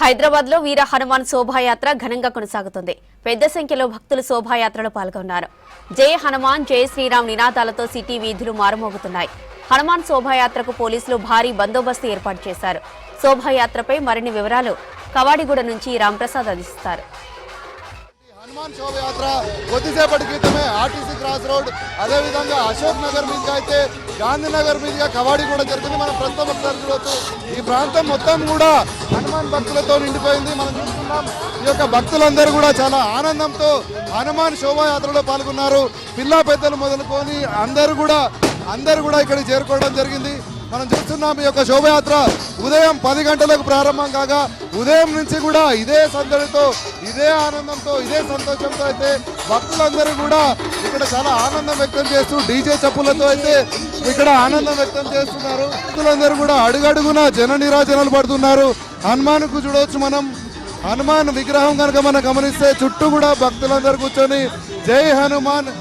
హైదరాబాద్ లో వీర హనుమాన్ శోభాయాత్ర ఘనంగా కొనసాగుతుంది. పెద్ద సంఖ్యలో భక్తులు శోభాయాత్రలో పాల్గొన్నారు. జై హనుమాన్ జై శ్రీరామ్ నినాదాలతో సిటీ వీధులు మారుమోగుతున్నాయి. హనుమాన్ శోభాయాత్రకు పోలీసులు భారీ బందోబస్తు ఏర్పాటు చేశారు. శోభాయాత్రపై మరిన్ని వివరాలు కవాడిగూడ నుంచి రాంప్రసాద్ అందిస్తారు. హనుమాన్ శోభయాత్ర కొద్దిసేపటి క్రితమే ఆర్టీసీ క్రాస్ రోడ్, అదేవిధంగా అశోక్ నగర్ మీదుగా అయితే గాంధీనగర్ మీదుగా కవాడిగూడ జరిగింది. మనం ప్రస్తుతం ఒకసారి చూడవచ్చు, ఈ ప్రాంతం మొత్తం కూడా హనుమాన్ భక్తులతో నిండిపోయింది. మనం చూస్తున్నాం, ఈ యొక్క భక్తులందరూ కూడా చాలా ఆనందంతో హనుమాన్ శోభాయాత్రలో పాల్గొన్నారు. పిల్ల పెద్దలు మొదలుకొని అందరూ కూడా ఇక్కడికి చేరుకోవడం జరిగింది. మనం చూస్తున్నాం, ఈ యొక్క శోభయాత్ర ఉదయం 10 గంటలకు ప్రారంభం కాగా ఉదయం నుంచి కూడా ఇదే సందడితో, ఇదే ఆనందంతో, ఇదే సంతోషంతో అయితే భక్తులందరూ కూడా ఇక్కడ చాలా ఆనందం వ్యక్తం చేస్తూ డీజే చప్పులతో అయితే ఇక్కడ ఆనందం వ్యక్తం చేస్తున్నారు. భక్తులందరూ కూడా అడుగడుగున జన నీరాజనాలు పడుతున్నారు. హనుమాన్కు చూడవచ్చు, మనం హనుమాన్ విగ్రహం కనుక మనం గమనిస్తే చుట్టూ కూడా భక్తులందరూ కూర్చొని జై హనుమాన్,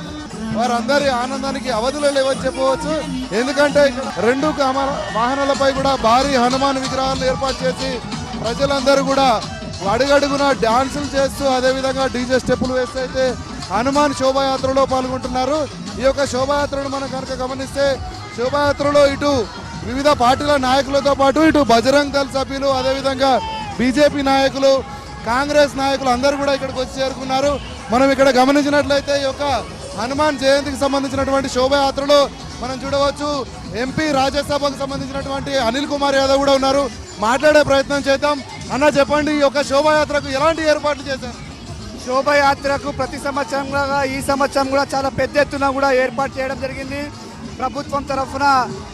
వారందరి ఆనందానికి అవధులు లేవని చెప్పవచ్చు. ఎందుకంటే రెండు వాహనాలపై కూడా భారీ హనుమాన్ విగ్రహాలు ఏర్పాటు చేసి ప్రజలందరూ కూడా అడుగడుగున డాన్సులు చేస్తూ అదేవిధంగా డీజే స్టెప్పులు వేస్తూ అయితే హనుమాన్ శోభాయాత్రలో పాల్గొంటున్నారు. ఈ యొక్క శోభాయాత్రను మనం కనుక గమనిస్తే శోభాయాత్రలో ఇటు వివిధ పార్టీల నాయకులతో పాటు ఇటు బజరంగ్ దళ్ సభ్యులు, అదేవిధంగా బీజేపీ నాయకులు, కాంగ్రెస్ నాయకులు అందరూ కూడా ఇక్కడికి వచ్చి చేరుకున్నారు. మనం ఇక్కడ గమనించినట్లయితే ఈ యొక్క హనుమాన్ జయంతికి సంబంధించినటువంటి శోభాయాత్రలో మనం చూడవచ్చు, ఎంపీ రాజ్యసభకు సంబంధించినటువంటి అనిల్ కుమార్ యాదవ్ కూడా ఉన్నారు. మాట్లాడే ప్రయత్నం చేద్దాం. అన్న, చెప్పండి, ఈ యొక్క శోభాయాత్రకు ఎలాంటి ఏర్పాట్లు చేశారు? శోభాయాత్రకు ప్రతి సంవత్సరంగా ఈ సంవత్సరం కూడా చాలా పెద్ద ఎత్తున కూడా ఏర్పాటు చేయడం జరిగింది. ప్రభుత్వం తరఫున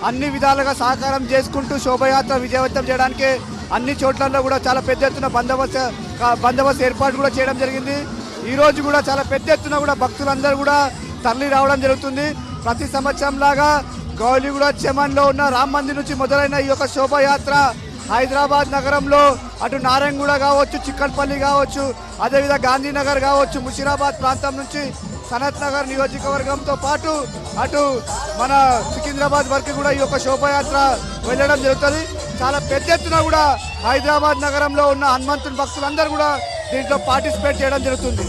అన్ని విధాలుగా సహకారం చేసుకుంటూ శోభాయాత్ర విజయవంతం చేయడానికి అన్ని చోట్లలో కూడా చాలా పెద్ద ఎత్తున బందోబస్తు ఏర్పాటు కూడా చేయడం జరిగింది. ఈ రోజు కూడా చాలా పెద్ద ఎత్తున కూడా భక్తులందరూ కూడా తరలి రావడం జరుగుతుంది. ప్రతి సంవత్సరం లాగా గౌలిగూడ చెమన్లో ఉన్న రామ్ మందిర్ నుంచి మొదలైన ఈ యొక్క శోభాయాత్ర హైదరాబాద్ నగరంలో అటు నారాయణగూడ కావచ్చు, చిక్కడపల్లి కావచ్చు, అదేవిధంగా గాంధీనగర్ కావచ్చు, ముషీరాబాద్ ప్రాంతం నుంచి సనత్ నగర్ నియోజకవర్గంతో పాటు అటు మన సికింద్రాబాద్ వరకు కూడా ఈ యొక్క శోభాయాత్ర వెళ్ళడం జరుగుతుంది. చాలా పెద్ద ఎత్తున కూడా హైదరాబాద్ నగరంలో ఉన్న హనుమంతుని భక్తులందరూ కూడా దీంట్లో పార్టిసిపేట్ చేయడం జరుగుతుంది.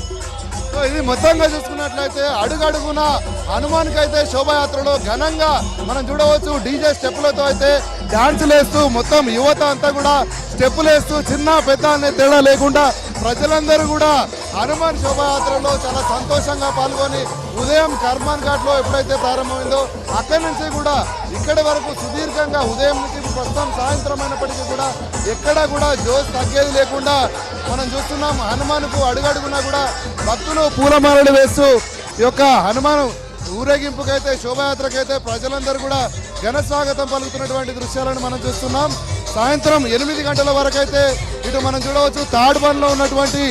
ఇది మొత్తంగా చూసుకున్నట్లయితే అడుగడుగున హనుమాన్కి అయితే శోభాయాత్రలో ఘనంగా మనం చూడవచ్చు, డీజే స్టెప్పులతో అయితే డాన్సులు వేస్తూ మొత్తం యువత అంతా కూడా స్టెప్పులు వేస్తూ చిన్న పెద్ద అనే తేడా లేకుండా ప్రజలందరూ కూడా హనుమాన్ శోభాయాత్రలో చాలా సంతోషంగా పాల్గొని ఉదయం కర్మాన్ ఘాట్లో ఎప్పుడైతే ప్రారంభమైందో అక్కడి నుంచి కూడా ఇక్కడి వరకు సుదీర్ఘంగా ఉదయం నుంచి ప్రస్తుతం సాయంత్రం అయినప్పటికీ కూడా ఎక్కడా కూడా జోష్ తగ్గేది లేకుండా మనం చూస్తున్నాం. హనుమాన్కు అడుగడుగునా కూడా భక్తులు పూలమాలలు వేస్తూ ఈ యొక్క హనుమాన్ ఊరేగింపుకైతే శోభాయాత్రకైతే ప్రజలందరూ కూడా ఘన స్వాగతం పలుకుతున్నటువంటి దృశ్యాలను మనం చూస్తున్నాం. సాయంత్రం 8 గంటల వరకు అయితే ఇటు మనం చూడవచ్చు, తాడ్బండ్లో ఉన్నటువంటి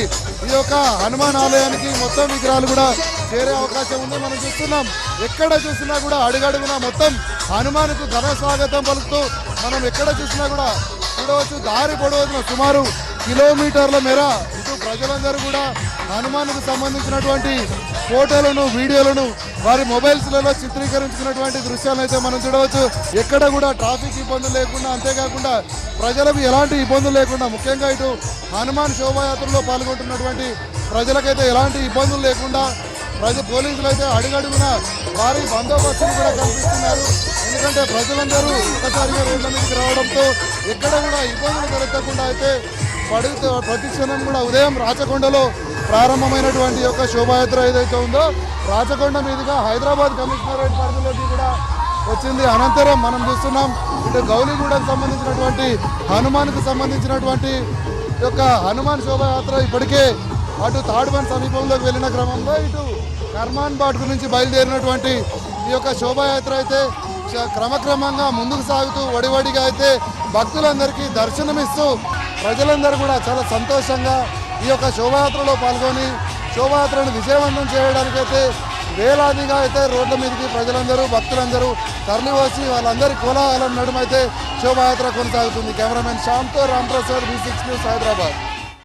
ఈ యొక్క హనుమాన్ ఆలయానికి మొత్తం విగ్రహాలు కూడా చేరే అవకాశం ఉంది. మనం చూస్తున్నాం, ఎక్కడ చూసినా కూడా అడుగడుగునా మొత్తం హనుమాన్కు ఘన స్వాగతం పలుకుతూ మనం ఎక్కడ చూసినా కూడా చూడవచ్చు. దారి పొడవుతున్న సుమారు కిలోమీటర్ల మేర ఇటు ప్రజలందరూ కూడా హనుమాన్కు సంబంధించినటువంటి ఫోటోలను, వీడియోలను వారి మొబైల్స్లలో చిత్రీకరించుకున్నటువంటి దృశ్యాలను అయితే మనం చూడవచ్చు. ఎక్కడ కూడా ట్రాఫిక్ ఇబ్బందులు లేకుండా, అంతేకాకుండా ప్రజలకు ఎలాంటి ఇబ్బందులు లేకుండా, ముఖ్యంగా ఇటు హనుమాన్ శోభాయాత్రలో పాల్గొంటున్నటువంటి ప్రజలకైతే ఎలాంటి ఇబ్బందులు లేకుండా పోలీసులు అయితే అడుగడుగున భారీ బందోబస్తును కూడా కల్పిస్తున్నారు. ఎందుకంటే ప్రజలందరూ ఒక్కసారిగా రోడ్ల మీదకి రావడంతో ఎక్కడ కూడా ఇబ్బందులు జరగకుండా అయితే ప్రతి క్షణం కూడా ఉదయం రాచకొండలో ప్రారంభమైనటువంటి యొక్క శోభాయాత్ర ఏదైతే ఉందో రాచకొండ మీదుగా హైదరాబాద్ కమిషనరేట్ పరిధిలోకి కూడా వచ్చింది. అనంతరం మనం చూస్తున్నాం, ఇటు గౌలిగూడకు సంబంధించినటువంటి హనుమాన్కు సంబంధించినటువంటి యొక్క హనుమాన్ శోభాయాత్ర ఇప్పటికే అటు తాడ్బండ్ సమీపంలోకి వెళ్ళిన క్రమంలో ఇటు కర్మాన్ బాట్ నుంచి బయలుదేరినటువంటి ఈ యొక్క శోభాయాత్ర అయితే క్రమక్రమంగా ముందుకు సాగుతూ వడివడిగా అయితే భక్తులందరికీ దర్శనమిస్తూ ప్రజలందరూ కూడా చాలా సంతోషంగా ఈ యొక్క శోభాయాత్రలో పాల్గొని శోభాయాత్రను విజయవంతం చేయడానికైతే వేలాదిగా అయితే రోడ్ల మీదకి ప్రజలందరూ భక్తులందరూ తరలివచ్చి వాళ్ళందరి కోలాహలం నడుమైతే శోభాయాత్ర కొనసాగుతుంది. కెమెరామెన్ శ్యామ్తో రాంప్రసాద్, V6 న్యూస్, హైదరాబాద్.